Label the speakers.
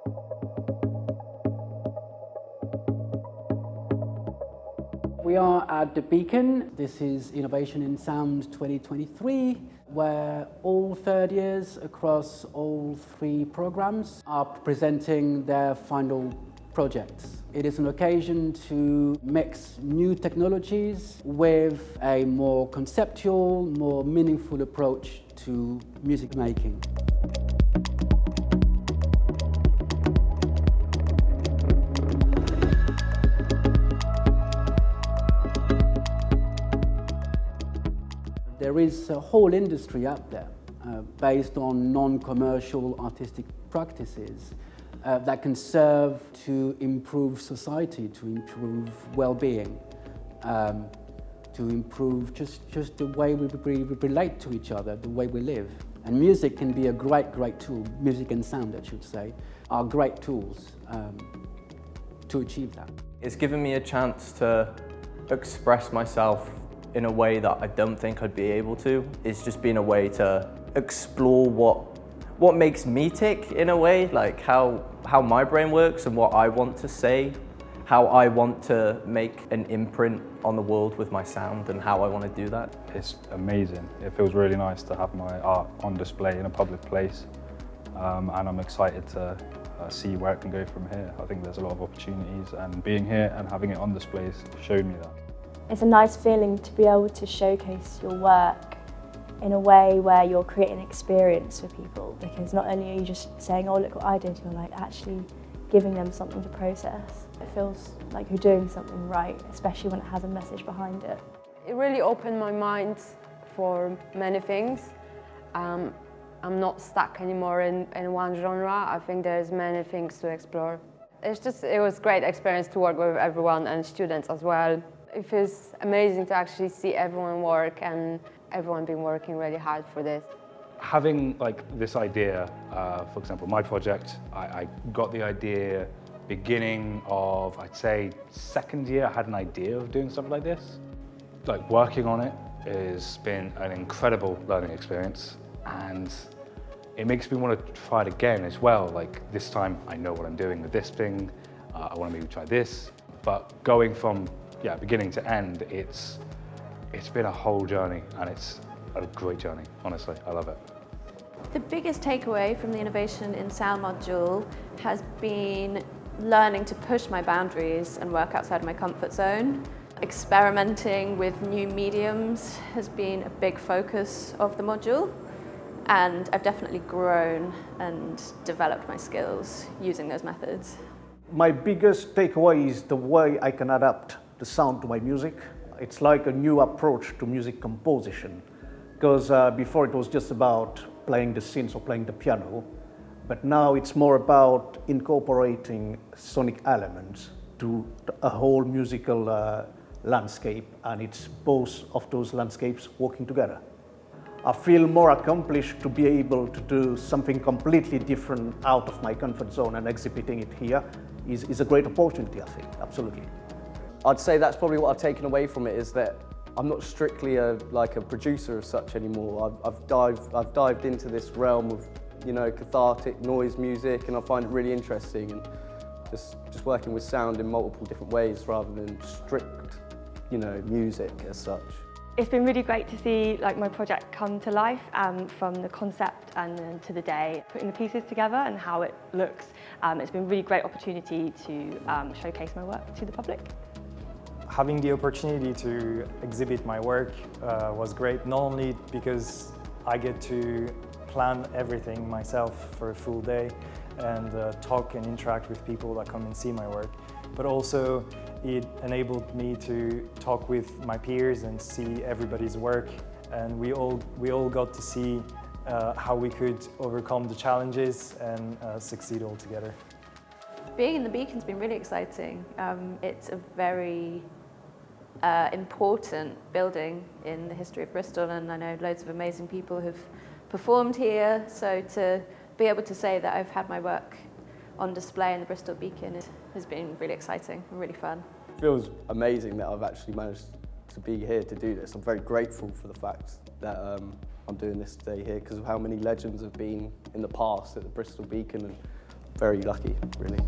Speaker 1: We are at the Beacon. This is Innovation in Sound 2023, where all third years across all 3 programs are presenting their final projects. It is an occasion to mix new technologies with a more conceptual, more meaningful approach to music making. There is a whole industry out there based on non-commercial artistic practices that can serve to improve society, to improve well-being, to improve just the way we relate to each other, the way we live. And music can be a great tool. Music and sound, I should say, are great tools to achieve that.
Speaker 2: It's given me a chance to express myself in a way that I don't think I'd be able to. It's just been a way to explore what makes me tick in a way, like how my brain works and what I want to say, how I want to make an imprint on the world with my sound and how I want to do that.
Speaker 3: It's amazing. It feels really nice to have my art on display in a public place, and I'm excited to see where it can go from here. I think there's a lot of opportunities, and being here and having it on display has shown me that.
Speaker 4: It's a nice feeling to be able to showcase your work in a way where you're creating an experience for people, because not only are you just saying, oh look what I did, you're like actually giving them something to process. It feels like you're doing something right, especially when it has a message behind it.
Speaker 5: It really opened my mind for many things. I'm not stuck anymore in one genre. I think there's many things to explore. It was a great experience to work with everyone and students as well. It feels amazing to actually see everyone work, and everyone been working really hard for this.
Speaker 3: Having this idea, for example, my project, I got the idea beginning of, I'd say, second year. I had an idea of doing something like this. Working on it has been an incredible learning experience, and it makes me want to try it again as well. This time I know what I'm doing with this thing. I want to maybe try this, but going from beginning to end, it's been a whole journey, and it's a great journey, honestly. I love it.
Speaker 6: The biggest takeaway from the Innovation in Sound module has been learning to push my boundaries and work outside my comfort zone. Experimenting with new mediums has been a big focus of the module, and I've definitely grown and developed my skills using those methods.
Speaker 7: My biggest takeaway is the way I can adapt the sound to my music. It's like a new approach to music composition, because before it was just about playing the synths or playing the piano, but now it's more about incorporating sonic elements to a whole musical landscape, and it's both of those landscapes working together. I feel more accomplished to be able to do something completely different out of my comfort zone, and exhibiting it here is a great opportunity, I think, absolutely.
Speaker 8: I'd say that's probably what I've taken away from it, is that I'm not strictly a producer as such anymore. I've dived into this realm of, cathartic noise music, and I find it really interesting, and just working with sound in multiple different ways rather than strict, music as such.
Speaker 4: It's been really great to see my project come to life, from the concept and then to the day, putting the pieces together and how it looks. It's been a really great opportunity to showcase my work to the public.
Speaker 9: Having the opportunity to exhibit my work was great, not only because I get to plan everything myself for a full day and talk and interact with people that come and see my work, but also it enabled me to talk with my peers and see everybody's work, and we all got to see how we could overcome the challenges and succeed all together.
Speaker 6: Being in the Beacon's been really exciting. It's a very important building in the history of Bristol, and I know loads of amazing people who've performed here, so to be able to say that I've had my work on display in the Bristol Beacon has been really exciting and really fun.
Speaker 8: It feels amazing that I've actually managed to be here to do this. I'm very grateful for the fact that I'm doing this today here, because of how many legends have been in the past at the Bristol Beacon, and very lucky, really.